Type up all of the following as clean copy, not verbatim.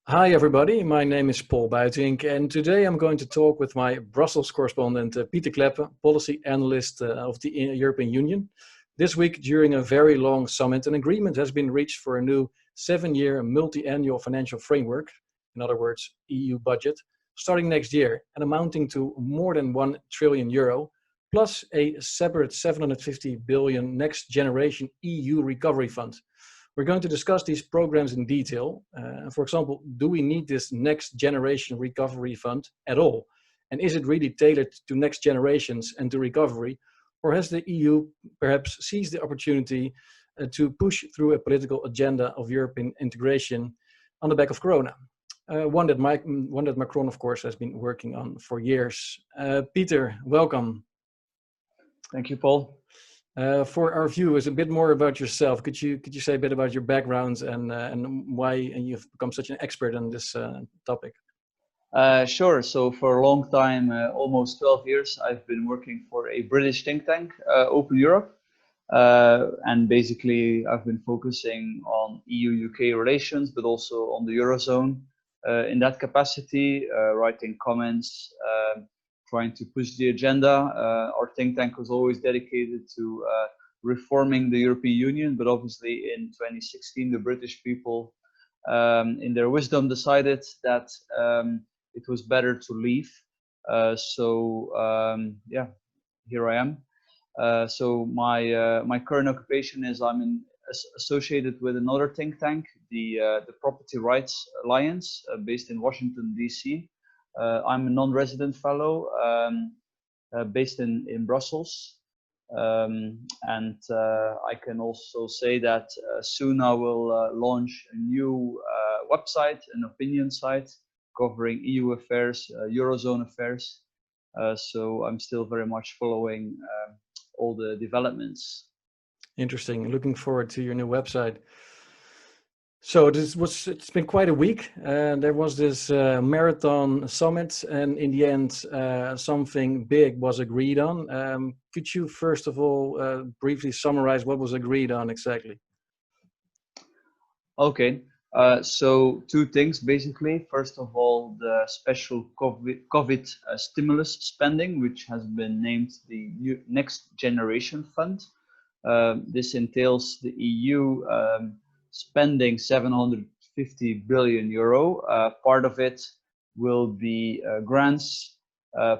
Hi everybody, my name is Paul Buitink and today I'm going to talk with my Brussels correspondent Pieter Cleppe, policy analyst of the European Union. This week during a very long summit, an agreement has been reached for a new 7-year multi-annual financial framework, in other words EU budget, starting next year and amounting to more than €1 trillion, plus a separate 750 billion next generation EU recovery fund. We're going to discuss these programs in detail. For example, do we need this next generation recovery fund at all? And is it really tailored to next generations and to recovery? Or has the EU perhaps seized the opportunity to push through a political agenda of European integration on the back of Corona? One that Macron, of course, has been working on for years. Pieter, welcome. Thank you, Paul. For our viewers, a bit more about yourself. Could you say a bit about your background and why you've become such an expert on this topic? Sure. So for a long time, almost 12 years, I've been working for a British think tank, Open Europe. And basically, I've been focusing on EU-UK relations, but also on the eurozone. In that capacity, writing comments, trying to push the agenda. Our think tank was always dedicated to reforming the European Union, but obviously in 2016, the British people, in their wisdom, decided that it was better to leave. Yeah, here I am. So my current occupation is I'm associated with another think tank, the Property Rights Alliance, based in Washington, D.C. I'm a non-resident fellow based in Brussels. And I can also say that soon I will launch a new website, an opinion site covering EU affairs, eurozone affairs. So I'm still very much following all the developments. Interesting. Looking forward to your new website. So it's been quite a week. There was this marathon summit, and in the end, something big was agreed on. Could you first of all briefly summarize what was agreed on exactly? Okay. So two things basically. First of all, the special COVID stimulus spending, which has been named the Next Generation Fund. This entails the EU spending 750 billion euro. Part of it will be grants.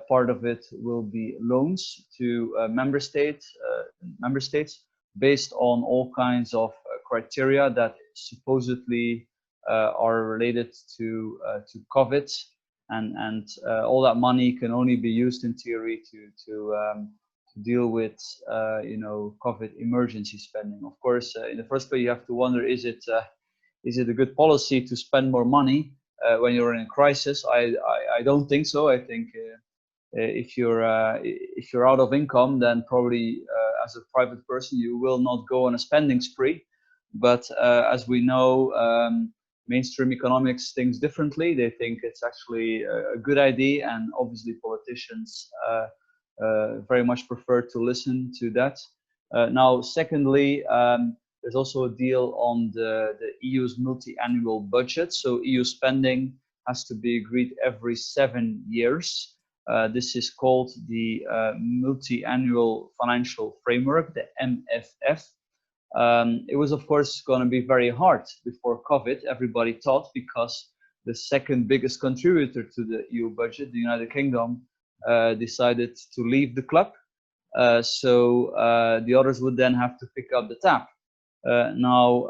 Part of it will be loans to member states based on all kinds of criteria that supposedly are related to COVID, and all that money can only be used in theory to deal with COVID emergency spending. Of course, in the first place, you have to wonder: is it a good policy to spend more money when you're in a crisis? I don't think so. I think if you're out of income, then probably as a private person you will not go on a spending spree. But as we know, mainstream economics thinks differently. They think it's actually a good idea, and obviously politicians very much prefer to listen to that. Now, secondly, there's also a deal on the EU's multi-annual budget. So EU spending has to be agreed every 7 years. This is called the multi-annual financial framework, the MFF. It was, of course, going to be very hard before COVID, everybody thought, because the second biggest contributor to the EU budget, the United Kingdom, decided to leave the club. So the others would then have to pick up the tab. Now,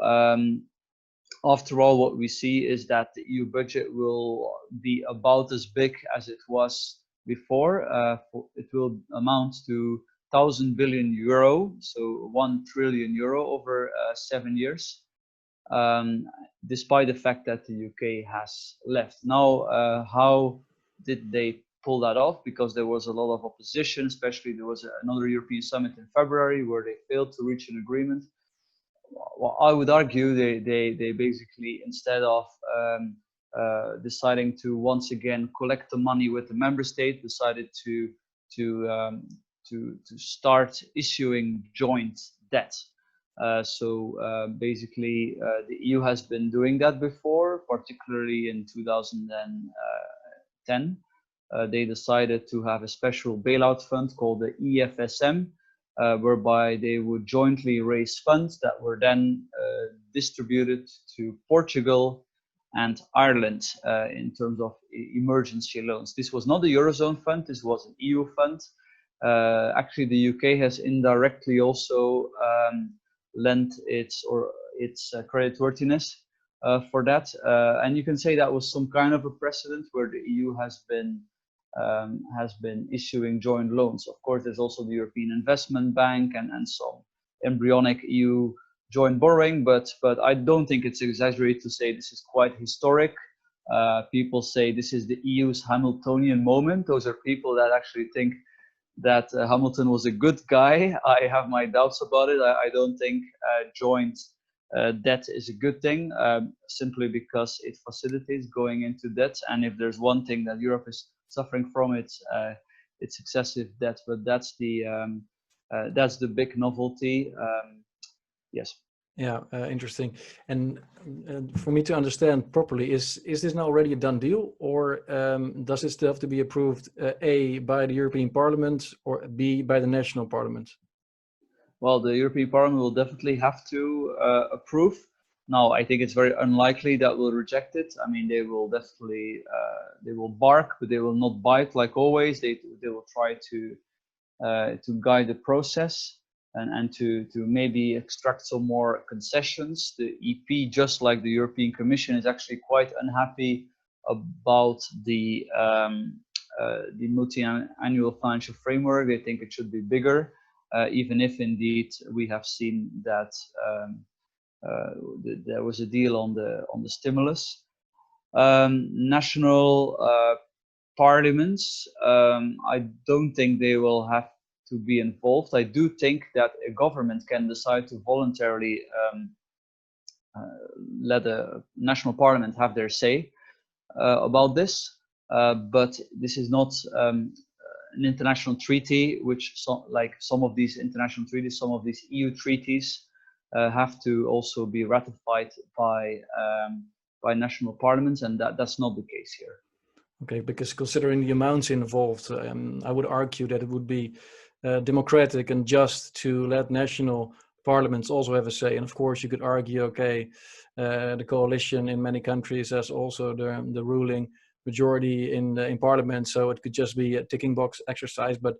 after all, what we see is that the EU budget will be about as big as it was before. It will amount to 1,000 billion euro, so 1 trillion euro over 7 years, despite the fact that the UK has left. Now, how did they pull that off? Because there was a lot of opposition, especially there was another European summit in February where they failed to reach an agreement. Well, I would argue they basically, instead of deciding to once again collect the money with the member state, decided to start issuing joint debt. So basically, the EU has been doing that before, particularly in 2010. They decided to have a special bailout fund called the EFSM, whereby they would jointly raise funds that were then distributed to Portugal and Ireland in terms of emergency loans. This was not the eurozone fund, this was an EU fund. Actually, the UK has indirectly also lent its creditworthiness for that, and you can say that was some kind of a precedent where the EU has been issuing joint loans. Of course, there's also the European Investment Bank and some embryonic EU joint borrowing, but I don't think it's exaggerated to say this is quite historic. People say this is the EU's Hamiltonean moment. Those are people that actually think that Hamilton was a good guy. I have my doubts about it. I don't think joint debt is a good thing, simply because it facilitates going into debt. And if there's one thing that Europe is suffering from, it's excessive debt. But that's the big novelty. Yes. Yeah, interesting. And for me to understand properly, is this now already a done deal, or does it still have to be approved A, by the European Parliament, or B, by the national parliament? Well, the European Parliament will definitely have to approve. Now, I think it's very unlikely that we'll reject it. I mean, they will definitely they will bark, but they will not bite like always. They will try to guide the process. And to maybe extract some more concessions. The EP, just like the European Commission, is actually quite unhappy about the multi-annual financial framework. They think it should be bigger, even if indeed we have seen that there was a deal on the stimulus. National parliaments, I don't think they will have to be involved. I do think that a government can decide to voluntarily let a national parliament have their say about this, but this is not an international treaty, which like some of these international treaties, some of these EU treaties have to also be ratified by national parliaments, and that's not the case here. Okay, because considering the amounts involved, I would argue that it would be democratic and just to let national parliaments also have a say. And of course, you could argue, okay, the coalition in many countries has also the ruling majority in parliament, so it could just be a ticking box exercise. But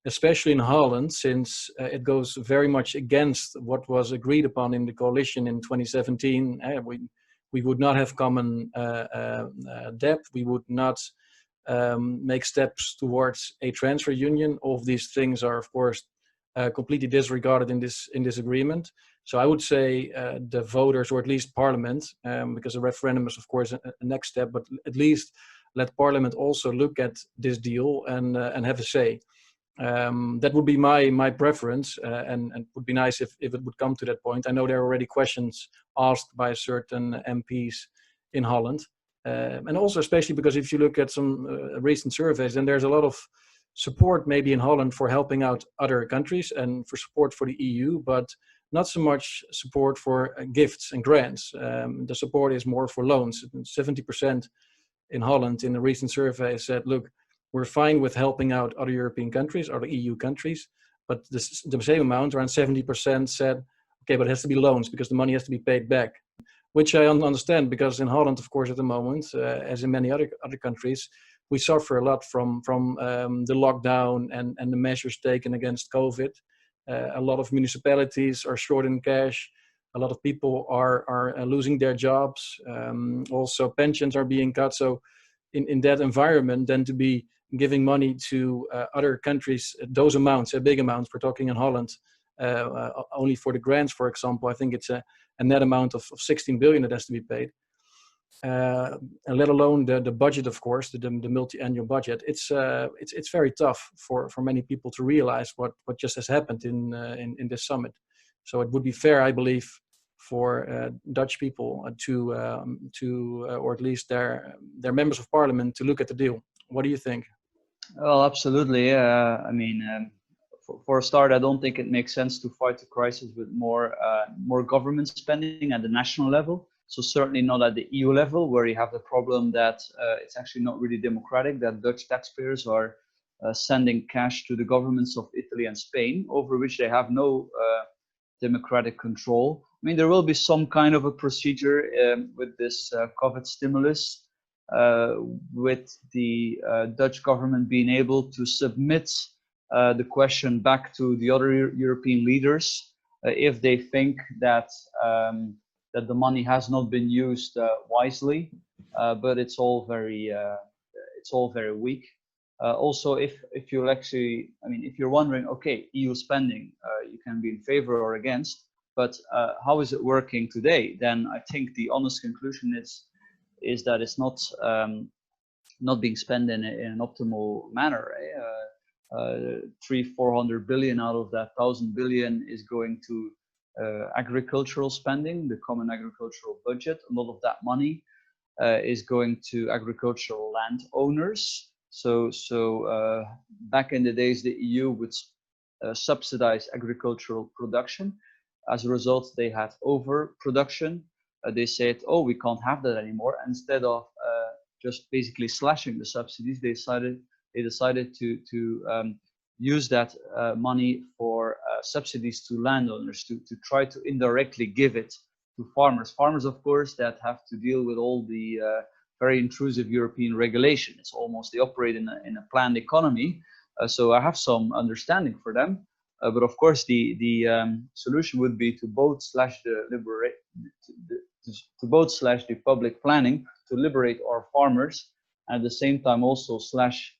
especially in Holland, since it goes very much against what was agreed upon in the coalition in 2017, we would not have common debt. We would not make steps towards a transfer union. All of these things are, of course, completely disregarded in this agreement. So I would say the voters, or at least Parliament, because a referendum is, of course, a next step, but at least let Parliament also look at this deal and have a say. That would be my preference, and it would be nice if it would come to that point. I know there are already questions asked by certain MPs in Holland. And also especially because if you look at some recent surveys, then there's a lot of support maybe in Holland for helping out other countries and for support for the EU, but not so much support for gifts and grants. The support is more for loans. 70% in Holland in a recent survey said, look, we're fine with helping out other European countries, other EU countries, but the same amount, around 70%, said, okay, but it has to be loans because the money has to be paid back. Which I understand, because in Holland, of course, at the moment, as in many other countries, we suffer a lot from the lockdown and the measures taken against COVID. A lot of municipalities are short in cash. A lot of people are losing their jobs. Also, pensions are being cut. So in that environment, then to be giving money to other countries, those amounts, big amounts, we're talking in Holland, only for the grants, for example, I think it's a net amount of 16 billion that has to be paid. And let alone the budget, of course, the multi-annual budget. It's very tough for many people to realize what just has happened in this summit. So it would be fair, I believe, for Dutch people to or at least their members of parliament to look at the deal. What do you think? Well, absolutely. I mean, for a start, I don't think it makes sense to fight the crisis with more government spending at the national level. So certainly not at the EU level, where you have the problem that it's actually not really democratic, that Dutch taxpayers are sending cash to the governments of Italy and Spain, over which they have no democratic control. I mean, there will be some kind of a procedure with this COVID stimulus, with the Dutch government being able to submit the question back to the other European leaders if they think that that the money has not been used wisely, but it's all very weak. Also, if you're actually, I mean, if you're wondering, okay, EU spending, you can be in favor or against, but how is it working today? Then I think the honest conclusion is that it's not being spent in an optimal manner. 300-400 billion out of that 1,000 billion is going to agricultural spending, the common agricultural budget. A lot of that money is going to agricultural landowners. So back in the days, the EU would subsidize agricultural production. As a result, they had overproduction. They said, oh, we can't have that anymore. Instead of just basically slashing the subsidies, they decided to use that money for subsidies to landowners, to try to indirectly give it to farmers. Farmers, of course, that have to deal with all the very intrusive European regulation. It's almost, they operate in a planned economy. So I have some understanding for them. But of course, the solution would be to both slash the public planning to liberate our farmers, and at the same time also slash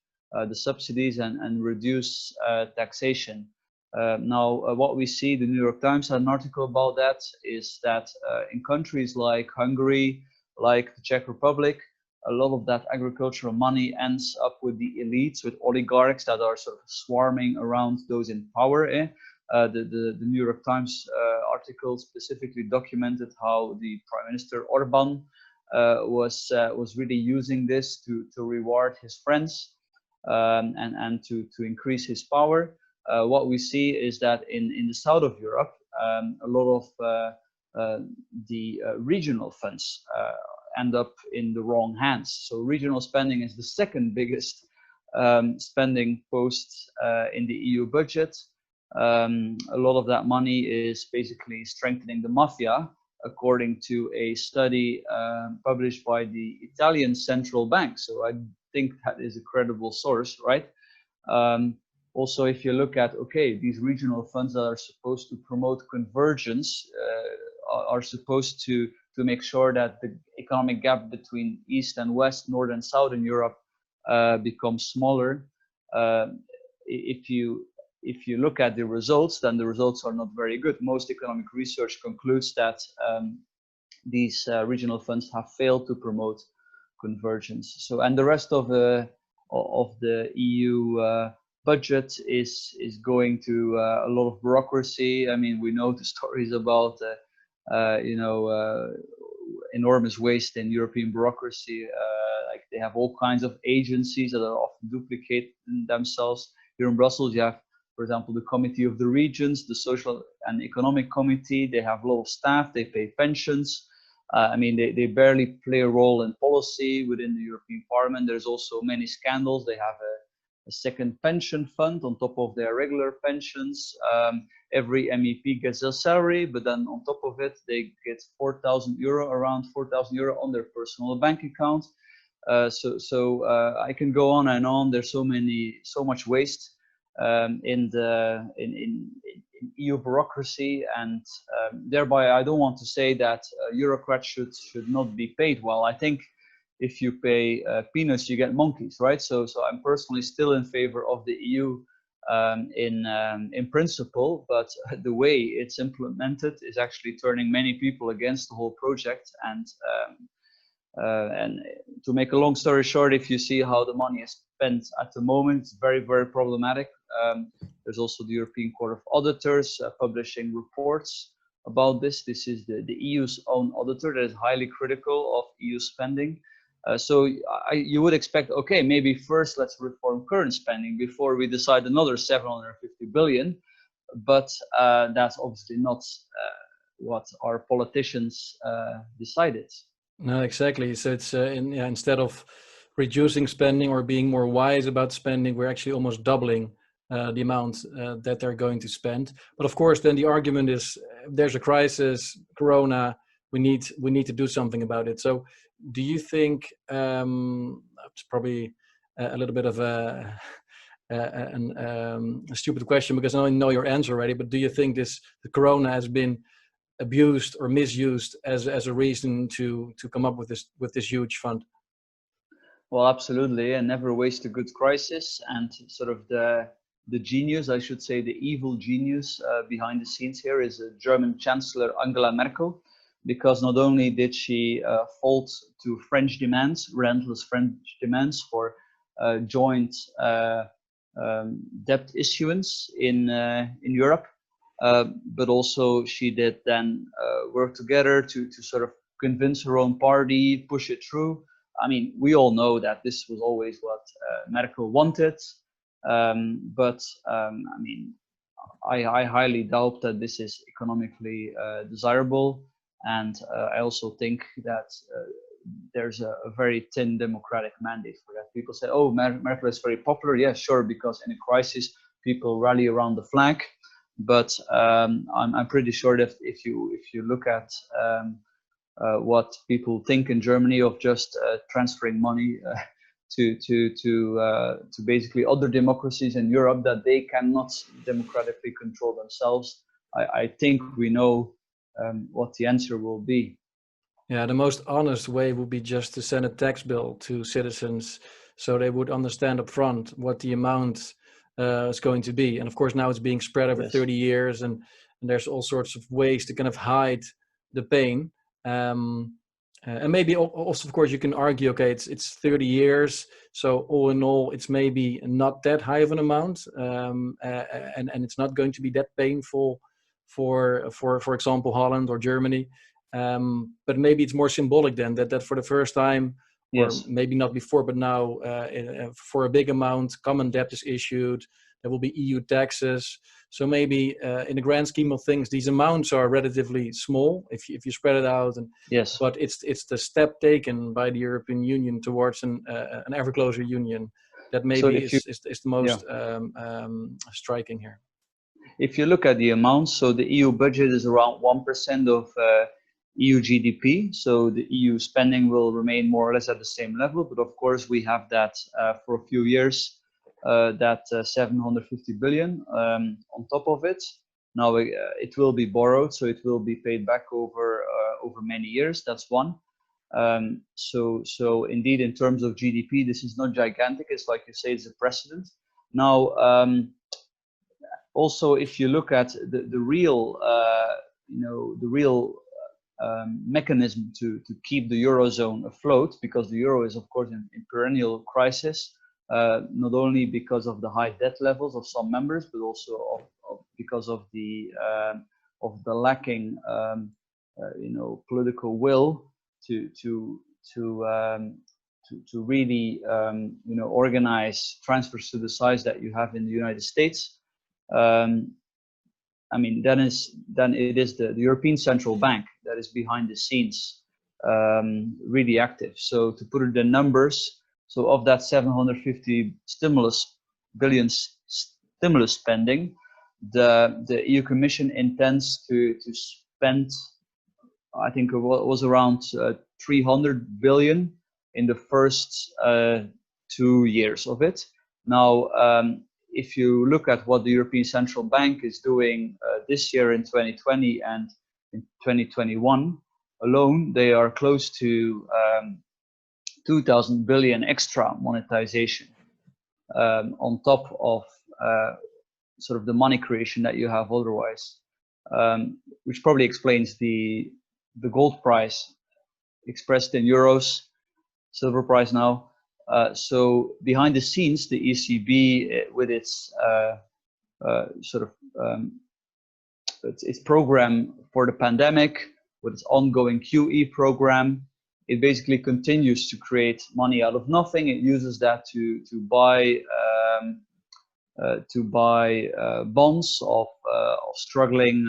the subsidies and reduce taxation. Now, what we see, the New York Times had an article about that, is that in countries like Hungary, like the Czech Republic, a lot of that agricultural money ends up with the elites, with oligarchs that are sort of swarming around those in power. The New York Times article specifically documented how the Prime Minister Orban was really using this to reward his friends and to increase his power. What we see is that in the south of Europe, a lot of the regional funds end up in the wrong hands. So regional spending is the second biggest spending post in the EU budget. A lot of that money is basically strengthening the mafia, according to a study published by the Italian Central Bank. So I think that is a credible source, right? Also, if you look at, okay, these regional funds that are supposed to promote convergence are supposed to make sure that the economic gap between East and West, North and South in Europe becomes smaller. If you look at the results, then the results are not very good. Most economic research concludes that these regional funds have failed to promote convergence. So, and the rest of the EU budget is going to a lot of bureaucracy. I mean, we know the stories about enormous waste in European bureaucracy. Like they have all kinds of agencies that are often duplicate themselves. Here in Brussels, you have, for example, the Committee of the Regions, the Social and Economic Committee. They have a lot of staff, they pay pensions. I mean, they barely play a role in policy within the European Parliament. There's also many scandals. They have a second pension fund on top of their regular pensions. Every MEP gets a salary, but then on top of it, they get around 4,000 euro on their personal bank account. So I can go on and on. There's so much waste in EU bureaucracy, and thereby I don't want to say that bureaucrats should not be paid well. I think if you pay peanuts, you get monkeys, right? So I'm personally still in favor of the EU in principle, but the way it's implemented is actually turning many people against the whole project. And to make a long story short, if you see how the money is spent at the moment, it's very, very problematic. There's also the European Court of Auditors publishing reports about this. This is the EU's own auditor that is highly critical of EU spending. So you would expect, okay, maybe first let's reform current spending before we decide another 750 billion. But that's obviously not what our politicians decided. No, exactly. So it's instead of reducing spending or being more wise about spending, we're actually almost doubling the amount that they're going to spend. But of course, then the argument is, there's a crisis, Corona. We need to do something about it. So, do you think it's probably a little bit of a stupid question, because I know your answer already. But do you think the Corona has been abused or misused as a reason to come up with this huge fund? Well, absolutely, and never waste a good crisis. And sort of the genius, I should say, the evil genius behind the scenes here is German Chancellor Angela Merkel, because not only did she fold to French demands, relentless French demands for joint debt issuance in Europe, but also she did then work together to sort of convince her own party, push it through. I mean, we all know that this was always what Merkel wanted, but I mean, I highly doubt that this is economically desirable, and I also think that there's a very thin democratic mandate for that. People say, "Oh, Merkel is very popular." Yeah, sure, because in a crisis, people rally around the flag. But I'm pretty sure that if you look at what people think in Germany of just transferring money to basically other democracies in Europe that they cannot democratically control themselves, I think we know what the answer will be. Yeah, the most honest way would be just to send a tax bill to citizens, so they would understand upfront what the amount is going to be. And of course, now it's being spread over 30 years, and there's all sorts of ways to kind of hide the pain. And maybe also, of course, you can argue, okay, it's 30 years, so all in all, it's maybe not that high of an amount, and it's not going to be that painful for example, Holland or Germany. But maybe it's more symbolic then that for the first time, or maybe not before, but now for a big amount, common debt is issued. There will be EU taxes. So maybe in the grand scheme of things, these amounts are relatively small if you spread it out. And but it's the step taken by the European Union towards an ever closer union that maybe is the most striking here. If you look at the amounts, so the EU budget is around 1% of EU GDP. So the EU spending will remain more or less at the same level. But of course, we have that for a few years, that 750 billion on top of it. Now it will be borrowed, so it will be paid back over many years. That's one. So indeed, in terms of GDP, this is not gigantic. It's like you say, it's a precedent. Now, also, if you look at the real, mechanism to keep the eurozone afloat, because the euro is, of course, in perennial crisis, not only because of the high debt levels of some members, but also because of the lacking, political will to really, organize transfers to the size that you have in the United States. I mean, then it is the European Central Bank that is behind the scenes, really active. So to put it in numbers, so of that 750 billion stimulus spending, the EU Commission intends to spend, I think it was around 300 billion in the first 2 years of it. Now, if you look at what the European Central Bank is doing this year in 2020 and in 2021 alone, they are close to 2,000 billion extra monetization on top of sort of the money creation that you have otherwise, which probably explains the gold price expressed in euros, silver price now. So behind the scenes, the ECB, with its its program for the pandemic, with its ongoing QE program, it basically continues to create money out of nothing. It uses that to buy bonds of struggling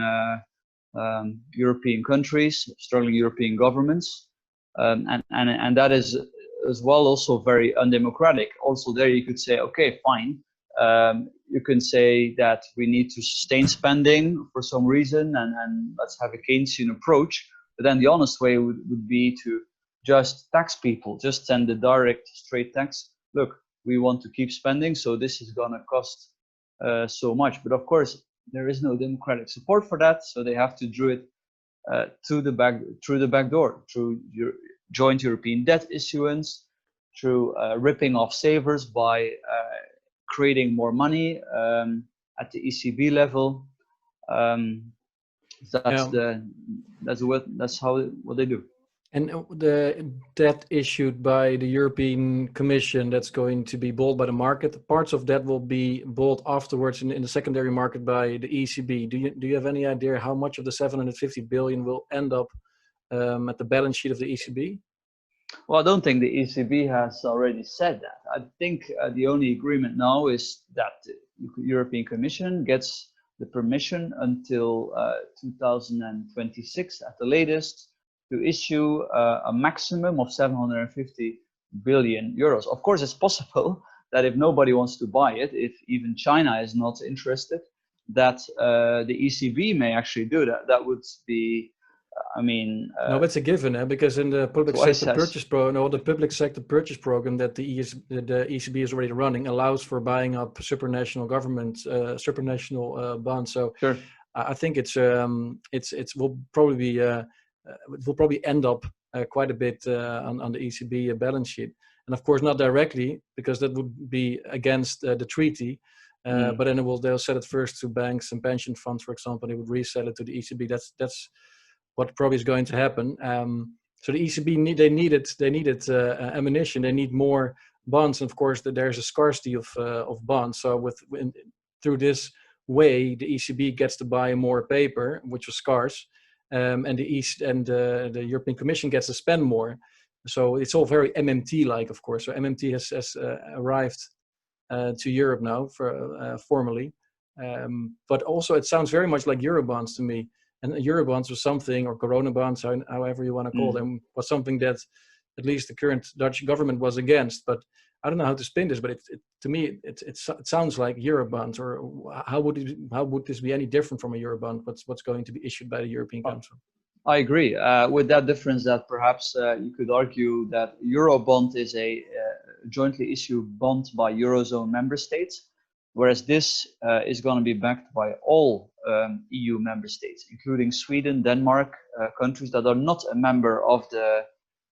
European countries, struggling European governments, and that is as well also very undemocratic. Also there you could say, okay, fine, you can say that we need to sustain spending for some reason, and let's have a Keynesian approach. But then the honest way would be to just tax people, just send a direct straight tax. Look, we want to keep spending, so this is going to cost so much. But of course, there is no democratic support for that, so they have to do it through the back door, through joint European debt issuance, through ripping off savers by creating more money at the ECB level. That's what they do. And the debt issued by the European Commission that's going to be bought by the market, parts of that will be bought afterwards in the secondary market by the ECB. Do you have any idea how much of the 750 billion will end up at the balance sheet of the ECB? Well, I don't think the ECB has already said that. I think the only agreement now is that the European Commission gets the permission until 2026 at the latest to issue a maximum of 750 billion euros. Of course, it's possible that if nobody wants to buy it, if even China is not interested, that the ECB may actually do that. That would be, no, it's a given, because in the public sector purchase program, the public sector purchase program that the ECB is already running allows for buying up supranational governments, supranational bonds. So sure. I think it will probably be it will probably end up quite a bit on the ECB balance sheet, and of course not directly, because that would be against the treaty. But then they'll sell it first to banks and pension funds, for example. They would resell it to the ECB. That's what probably is going to happen. So the ECB they needed ammunition. They need more bonds, and of course there's a scarcity of bonds. So through this way, the ECB gets to buy more paper, which was scarce, and the European Commission gets to spend more. So it's all very MMT-like, of course. So MMT has arrived to Europe now formally, but also it sounds very much like eurobonds to me. And eurobonds was something, or corona bonds, however you want to call them, was something that at least the current Dutch government was against. But I don't know how to spin this, but to me it sounds like eurobonds. Or how would this be any different from a eurobond? What's going to be issued by the European Council? I agree, with that difference that perhaps you could argue that eurobond is a jointly issued bond by eurozone member states, whereas this is going to be backed by all EU member states, including Sweden, Denmark, countries that are not a member of the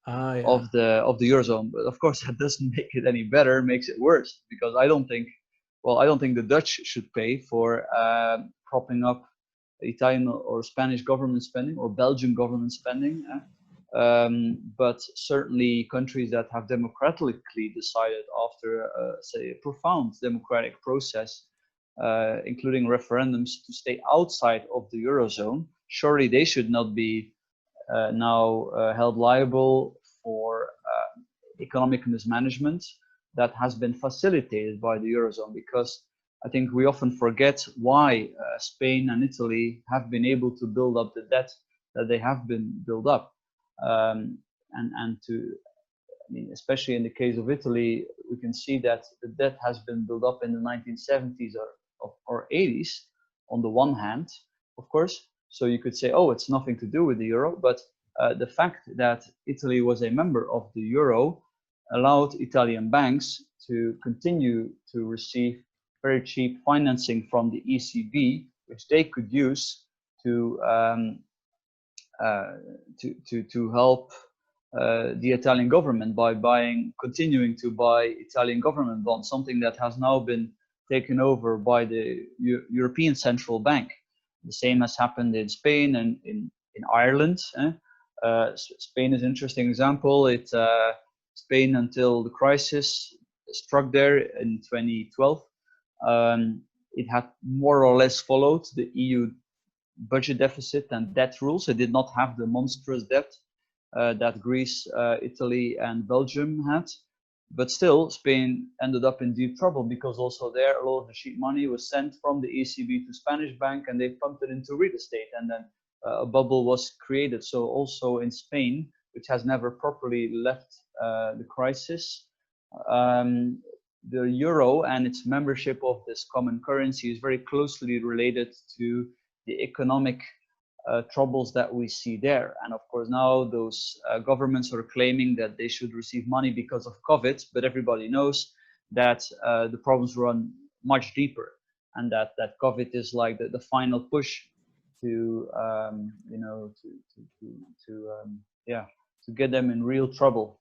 eurozone. But of course, that doesn't make it any better; it makes it worse, because I don't think the Dutch should pay for propping up Italian or Spanish government spending or Belgian government spending. But certainly countries that have democratically decided after, say, a profound democratic process, including referendums, to stay outside of the eurozone, surely they should not be now held liable for economic mismanagement that has been facilitated by the eurozone. Because I think we often forget why Spain and Italy have been able to build up the debt that they have been built up. Especially in the case of Italy, we can see that the debt has been built up in the 1970s or 80s on the one hand, of course. So you could say, oh, it's nothing to do with the euro, but the fact that Italy was a member of the euro allowed Italian banks to continue to receive very cheap financing from the ECB, which they could use to help the Italian government by continuing to buy Italian government bonds, something that has now been taken over by the European Central Bank. The same has happened in Spain and in Ireland. Spain is an interesting example. Spain, until the crisis struck there in 2012, it had more or less followed the EU budget deficit and debt rules. It did not have the monstrous debt that Greece, Italy, and Belgium had. But still, Spain ended up in deep trouble, because also there a lot of the cheap money was sent from the ECB to Spanish bank, and they pumped it into real estate. And then a bubble was created. So also in Spain, which has never properly left the crisis, the euro and its membership of this common currency is very closely related to the economic troubles that we see there. And of course, now those governments are claiming that they should receive money because of COVID, but everybody knows that the problems run much deeper, and that COVID is like the final push to to get them in real trouble.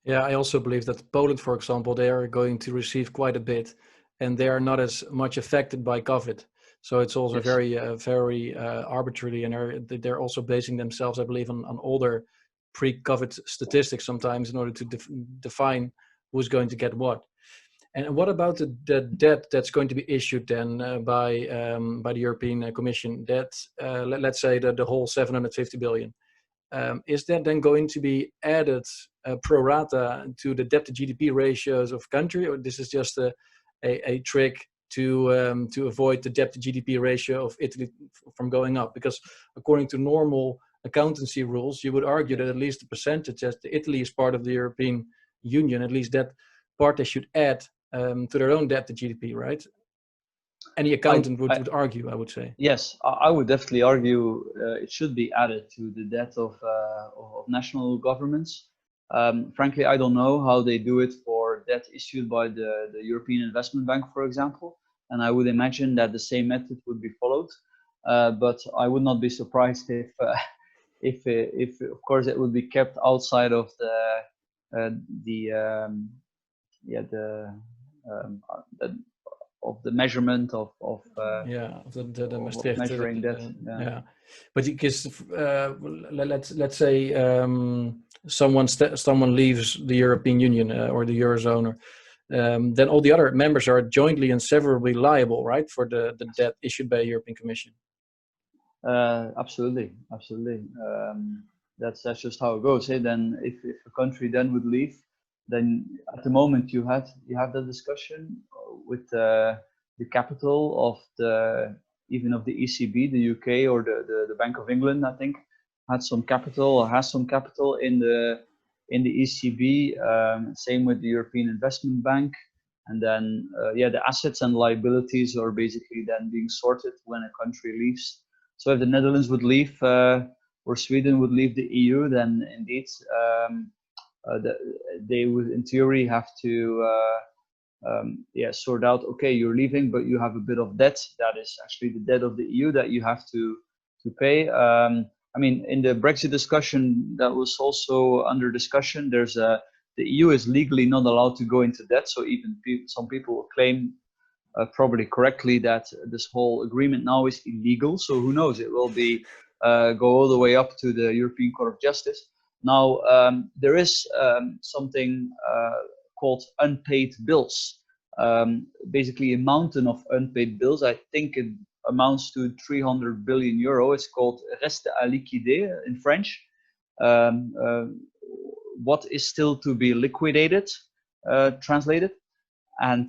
Yeah, I also believe that Poland, for example, they are going to receive quite a bit, and they are not as much affected by COVID. So it's also very arbitrary, and they're also basing themselves, I believe, on older pre-COVID statistics sometimes in order to define who's going to get what. And what about the debt that's going to be issued then by the European Commission? That let's say the whole 750 billion. Is that then going to be added pro rata to the debt to GDP ratios of country, or this is just a trick to avoid the debt to GDP ratio of Italy from going up? Because according to normal accountancy rules, you would argue that at least the percentage as Italy is part of the European Union, at least that part they should add to their own debt to GDP, right? Any accountant would argue, I would say. Yes, I would definitely argue it should be added to the debt of national governments. Frankly, I don't know how they do it for debt issued by the European Investment Bank, for example, and I would imagine that the same method would be followed. But I would not be surprised if of course it would be kept outside of of the measurement of the Maastricht measuring that. Yeah, but because let's say someone leaves the European Union or the eurozone, or then all the other members are jointly and severally liable, right, for the debt issued by the European Commission. Absolutely. That's just how it goes. Then if a country then would leave, then at the moment you have that discussion with the capital of the ECB, the UK, or the Bank of England, I think, has some capital in the ECB. Same with the European Investment Bank, and then the assets and liabilities are basically then being sorted when a country leaves. So if the Netherlands would leave or Sweden would leave the EU, then indeed they would in theory have to sort out, okay, you're leaving, but you have a bit of debt that is actually the debt of the EU that you have to pay. I mean, in the Brexit discussion that was also under discussion, the EU is legally not allowed to go into debt. So even some people claim, probably correctly, that this whole agreement now is illegal. So who knows? It will be go all the way up to the European Court of Justice. Now, there is something called unpaid bills. Basically, a mountain of unpaid bills. I think it amounts to 300 billion euro. It's called reste à liquider in French. What is still to be liquidated, translated. And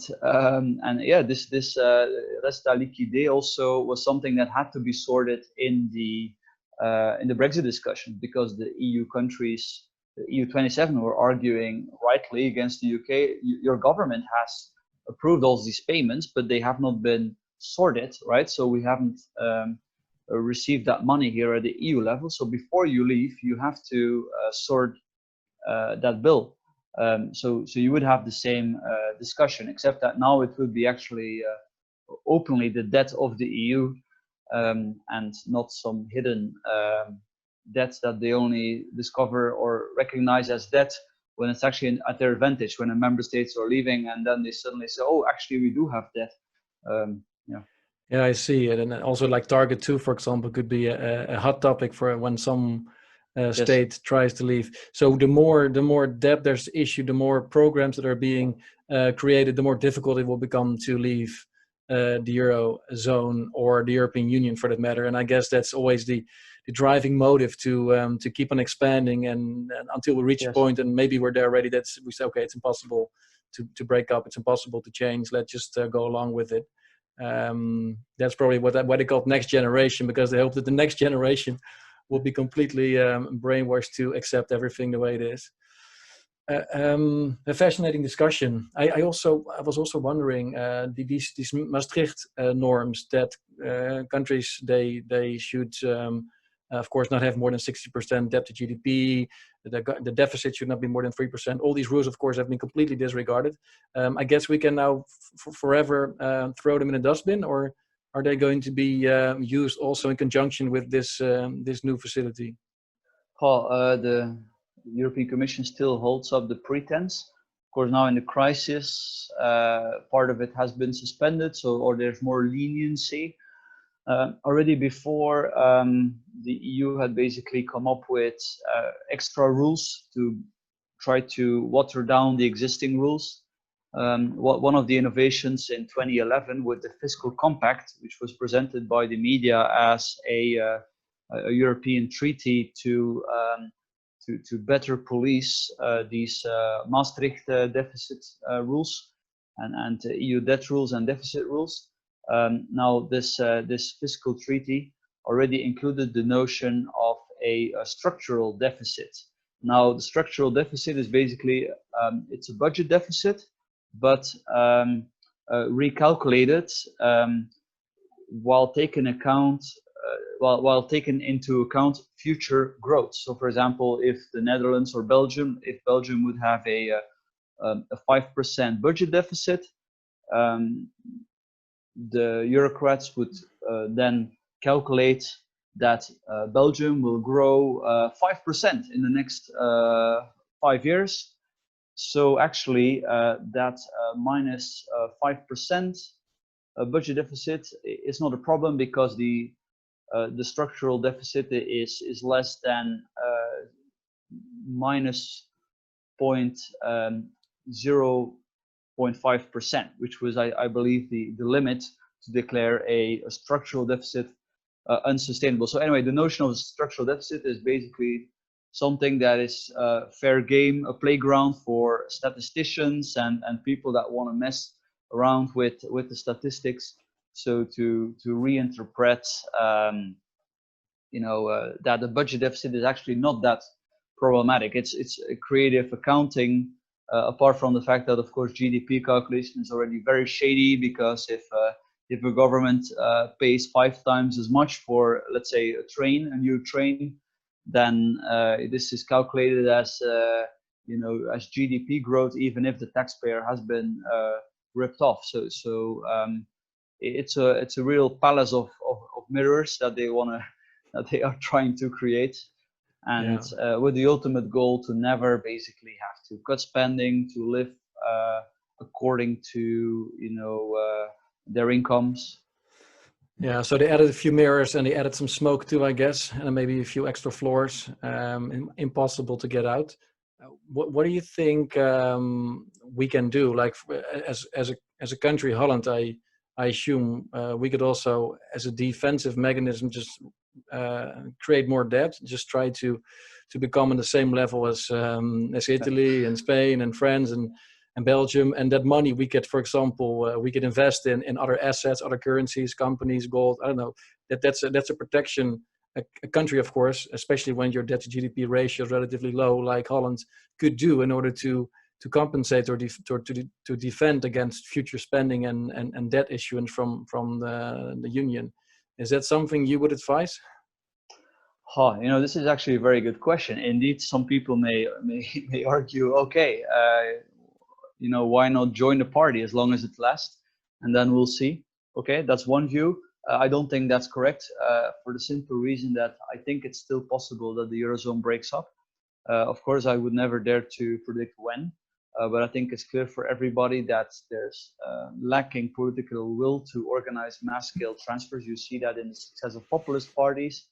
this reste à liquider also was something that had to be sorted in the Brexit discussion, because the EU countries, the EU 27, were arguing rightly against the UK. Your government has approved all these payments, but they have not been sorted, right? So we haven't received that money here at the EU level. So before you leave, you have to sort that bill. So you would have the same discussion, except that now it would be actually openly the debt of the EU, and not some hidden debts that they only discover or recognize as debt when it's actually at their advantage, when the member states are leaving, and then they suddenly say, oh, actually we do have debt. Yeah, I see it. And also like Target 2, for example, could be a hot topic for when some state tries to leave. So the more debt there's issued, the more programs that are being created, the more difficult it will become to leave the eurozone or the European Union, for that matter. And I guess that's always the driving motive to keep on expanding, and until we reach a point, and maybe we're there already, we say, okay, it's impossible to break up, it's impossible to change, let's just go along with it. That's probably what they call next generation, because they hope that the next generation will be completely brainwashed to accept everything the way it is. A fascinating discussion. I was also wondering these Maastricht norms that countries they should of course not have more than 60% debt to GDP. The deficit should not be more than 3%. All these rules, of course, have been completely disregarded. I guess we can now forever throw them in a dustbin, or are they going to be used also in conjunction with this this new facility? Paul, the European Commission still holds up the pretense. Of course, now in the crisis, part of it has been suspended, or there's more leniency. Already before, the EU had basically come up with extra rules to try to water down the existing rules. One of the innovations in 2011 with the fiscal compact, which was presented by the media as a European treaty to better police these Maastricht deficit rules and EU debt rules and deficit rules. Now this fiscal treaty already included the notion of a structural deficit. Now the structural deficit is basically it's a budget deficit, but recalculated while taking into account future growth. So, for example, if the Netherlands or Belgium, if Belgium would have a 5% budget deficit, the Eurocrats would then calculate that Belgium will grow 5% in the next 5 years. So actually, that minus 5% budget deficit is not a problem, because the structural deficit is less than minus 0.5%, which was, I believe, the limit to declare a structural deficit unsustainable. So anyway, the notion of structural deficit is basically something that is fair game, a playground for statisticians and people that want to mess around with the statistics. So to reinterpret, that the budget deficit is actually not that problematic. It's a creative accounting. Apart from the fact that, of course, GDP calculation is already very shady, because if a government pays 5 times as much for, let's say, a new train, then this is calculated as as GDP growth, even if the taxpayer has been ripped off. So it's a real palace of mirrors that they are trying to create. And with the ultimate goal to never basically have to cut spending, to live according to their incomes. Yeah, so they added a few mirrors and they added some smoke too, I guess, and maybe a few extra floors. Impossible to get out. What do you think we can do? Like as a country, Holland, I assume we could also, as a defensive mechanism, just create more debt, just try to become on the same level as Italy and Spain and France and Belgium, and that money we could, for example, we could invest in other assets, other currencies, companies, gold. I don't know. That's a protection. A country, of course, especially when your debt to GDP ratio is relatively low, like Holland, could do in order to compensate or to defend against future spending and debt issuance from the union. Is that something you would advise? This is actually a very good question. Indeed, some people may argue, okay, why not join the party as long as it lasts, and then we'll see. Okay, that's one view. I don't think that's correct, for the simple reason that I think it's still possible that the eurozone breaks up. Of course, I would never dare to predict when, but I think it's clear for everybody that there's lacking political will to organize mass-scale transfers. You see that in the success of populist parties.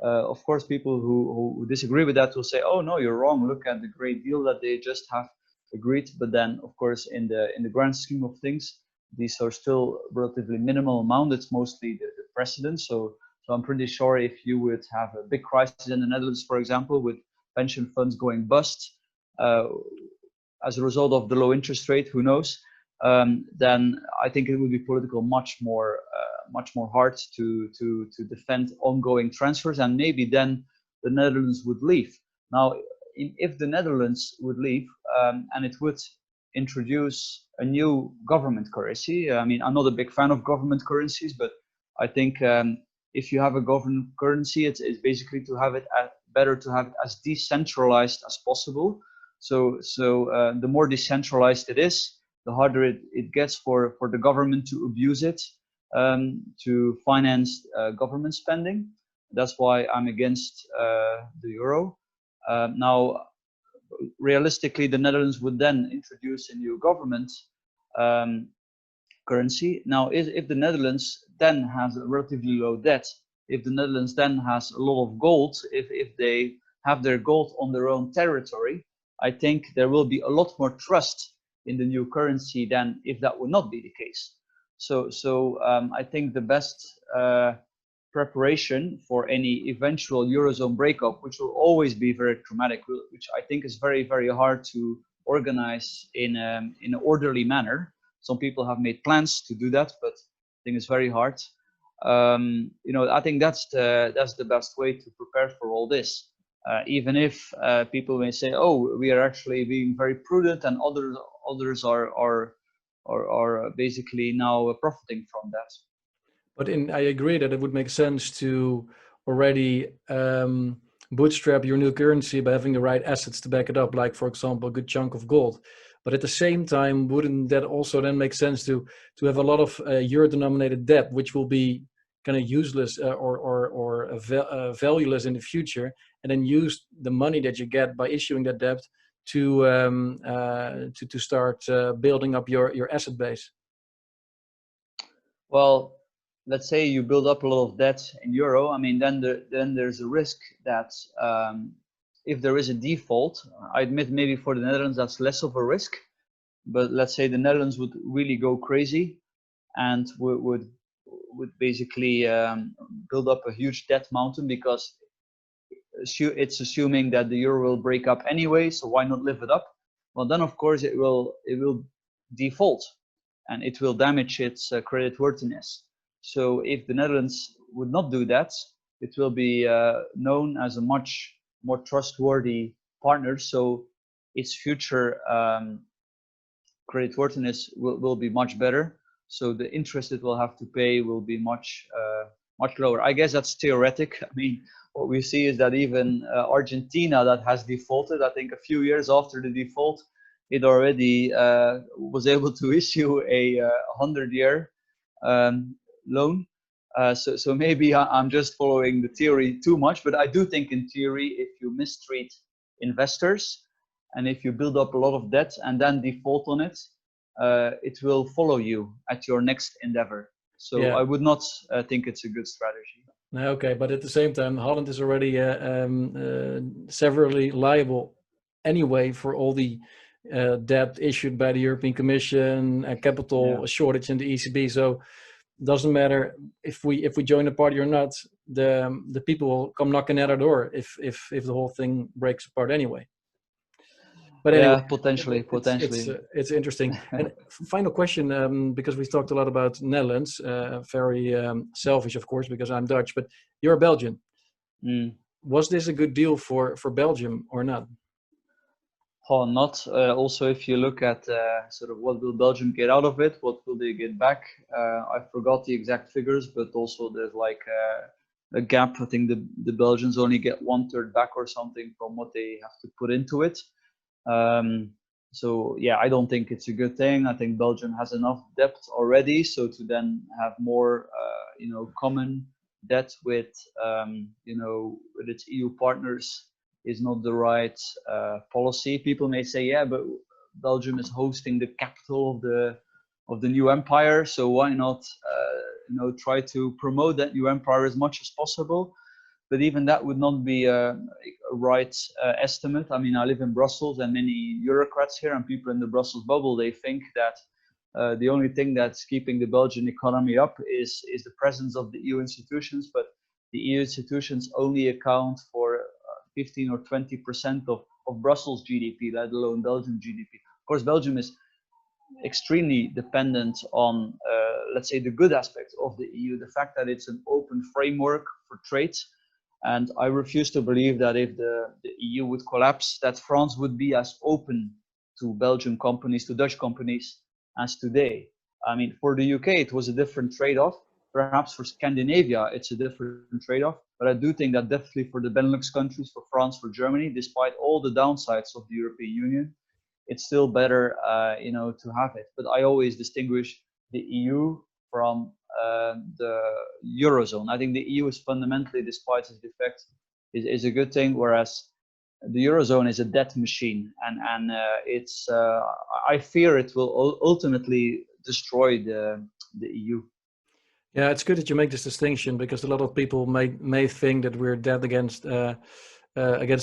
Of course, people who disagree with that will say, "Oh no, you're wrong. Look at the great deal that they just have agreed." But then, of course, in the grand scheme of things, these are still relatively minimal amount. It's mostly the precedent. So I'm pretty sure if you would have a big crisis in the Netherlands, for example, with pension funds going bust as a result of the low interest rate, who knows? then I think it would be political much more hard to defend ongoing transfers, and maybe then the Netherlands would leave. Now, if the Netherlands would leave, and it would introduce a new government currency. I mean, I'm not a big fan of government currencies, but I think if you have a government currency, it's basically to have it better to have it as decentralized as possible. So the more decentralized it is, the harder it gets for the government to abuse it to finance government spending. That's why I'm against the euro. Now, realistically, the Netherlands would then introduce a new government currency. Now, if the Netherlands then has a relatively low debt, if the Netherlands then has a lot of gold, if they have their gold on their own territory, I think there will be a lot more trust in the new currency than if that would not be the case. So I think the best preparation for any eventual eurozone breakup, which will always be very traumatic, which I think is very, very hard to organize in an orderly manner. Some people have made plans to do that, but I think it's very hard. I think that's the best way to prepare for all this. Even if people may say, "Oh, we are actually being very prudent," and others are basically now profiting from that. But I agree that it would make sense to already bootstrap your new currency by having the right assets to back it up, like, for example, a good chunk of gold. But at the same time, wouldn't that also then make sense to have a lot of euro-denominated debt, which will be kind of useless or valueless in the future, and then use the money that you get by issuing that debt to start building up your asset base? Well, let's say you build up a lot of debt in euro. I mean, then there's a risk that if there is a default, I admit maybe for the Netherlands that's less of a risk, but let's say the Netherlands would really go crazy and would basically build up a huge debt mountain, because it's assuming that the euro will break up anyway, so why not live it up? Well, then of course it will default, and it will damage its creditworthiness. So if the Netherlands would not do that, it will be known as a much more trustworthy partner. So its future creditworthiness will be much better. So the interest it will have to pay will be much lower. I guess that's theoretic. I mean, what we see is that even Argentina, that has defaulted, I think a few years after the default, it already was able to issue a 100-year loan. So maybe I'm just following the theory too much, but I do think in theory, if you mistreat investors and if you build up a lot of debt and then default on it, it will follow you at your next endeavor. So yeah. I would not think it's a good strategy. Okay, but at the same time, Holland is already severely liable anyway for all the debt issued by the European Commission, capital shortage in the ECB. So it doesn't matter if we join the party or not. The people will come knocking at our door if the whole thing breaks apart anyway. But anyway, potentially. It's interesting. And final question, because we talked a lot about Netherlands, very selfish, of course, because I'm Dutch, but you're Belgian. Was this a good deal for Belgium or not? Oh, not. Also, if you look at sort of what will Belgium get out of it, what will they get back? I forgot the exact figures, but also there's like a gap. I think the Belgians only get 1/3 back or something from what they have to put into it. So yeah, I don't think it's a good thing. I think Belgium has enough debt already, so to then have more, common debt with, with its EU partners is not the right policy. People may say, yeah, but Belgium is hosting the capital of the new empire, so why not, try to promote that new empire as much as possible? But even that would not be a right estimate. I mean, I live in Brussels, and many Eurocrats here and people in the Brussels bubble, they think that the only thing that's keeping the Belgian economy up is the presence of the EU institutions, but the EU institutions only account for 15 or 20% of Brussels GDP, let alone Belgium GDP. Of course, Belgium is extremely dependent on, let's say, the good aspects of the EU, the fact that it's an open framework for trade. And I refuse to believe that if the EU would collapse, that France would be as open to Belgian companies, to Dutch companies as today. I mean, for the UK, it was a different trade-off. Perhaps for Scandinavia, it's a different trade-off. But I do think that definitely for the Benelux countries, for France, for Germany, despite all the downsides of the European Union, it's still better, to have it. But I always distinguish the EU from the eurozone. I think the EU is fundamentally, despite its defects, is a good thing, whereas the eurozone is a debt machine, and it's. I fear it will ultimately destroy the EU. Yeah, it's good that you make this distinction, because a lot of people may think that we're dead against the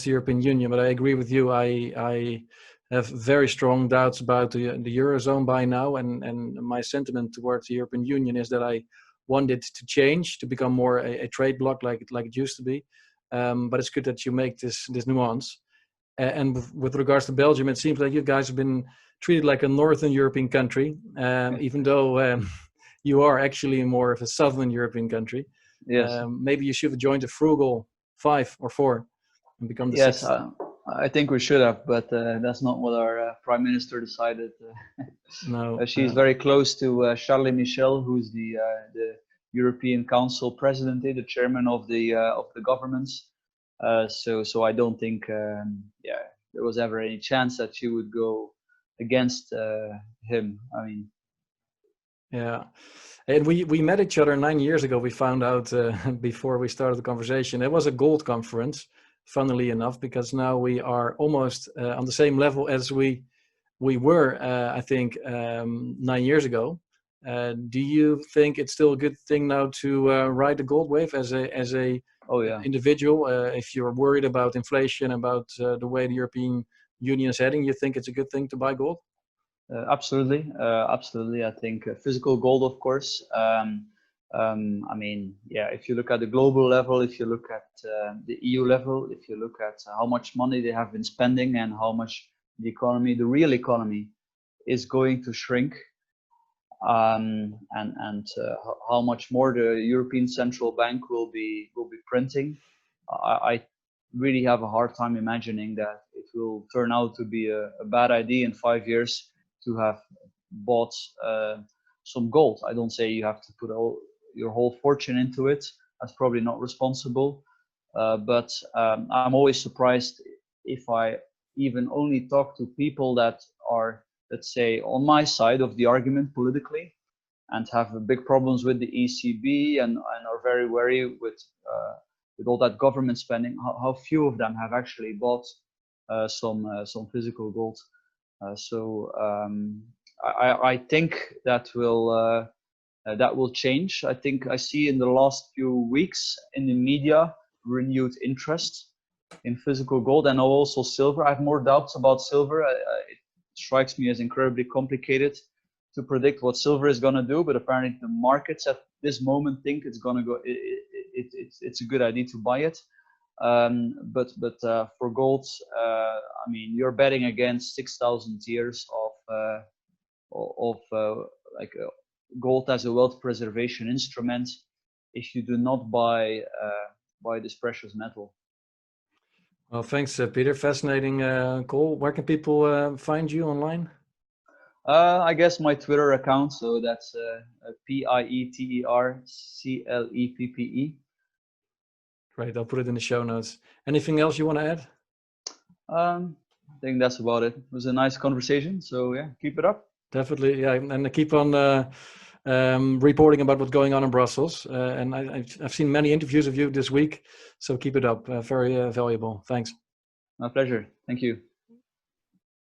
European Union. But I agree with you. I have very strong doubts about the eurozone by now, and my sentiment towards the European Union is that I want it to change, to become more a trade bloc like it used to be. But it's good that you make this nuance. And with regards to Belgium, it seems like you guys have been treated like a Northern European country, even though you are actually more of a Southern European country. Yes. Maybe you should have joined the frugal 5 or 4 and become the 6th. Yes, I think we should have, but that's not what our Prime Minister decided. No. She's very close to Charles Michel, who's the European Council President, the chairman of the governments. So I don't think there was ever any chance that she would go against him. I mean, yeah, and we met each other 9 years ago. We found out before we started the conversation. It was a gold conference, funnily enough, because now we are almost on the same level as we were, I think, 9 years ago. Do you think it's still a good thing now to ride the gold wave as a individual? If you're worried about inflation, about the way the European Union is heading, you think it's a good thing to buy gold? Absolutely. I think physical gold, of course. I mean, if you look at the global level, if you look at the EU level, if you look at how much money they have been spending and how much the real economy, is going to shrink, and how much more the European Central Bank will be printing, I really have a hard time imagining that it will turn out to be a bad idea in 5 years to have bought some gold. I don't say you have to put your whole fortune into it. That's probably not responsible. But I'm always surprised if I even only talk to people that are, let's say, on my side of the argument politically, and have big problems with the ECB and are very wary with all that government spending. How few of them have actually bought some physical gold. So I think that will change. I think I see in the last few weeks in the media renewed interest in physical gold, and also silver. I have more doubts about silver. It strikes me as incredibly complicated to predict what silver is going to do, but apparently the markets at this moment think it's going to go. It's a good idea to buy it. But for gold, I mean, you're betting against 6,000 years of gold as a wealth preservation instrument if you do not buy this precious metal. Well, thanks, Pieter. Fascinating call. Where can people find you online? I guess my Twitter account. So that's PieterCleppe. Great. I'll put it in the show notes. Anything else you want to add? I think that's about it. It was a nice conversation. So yeah, keep it up. Definitely. Yeah. And keep on reporting about what's going on in Brussels. And I've seen many interviews of you this week. So keep it up. Very valuable. Thanks. My pleasure. Thank you.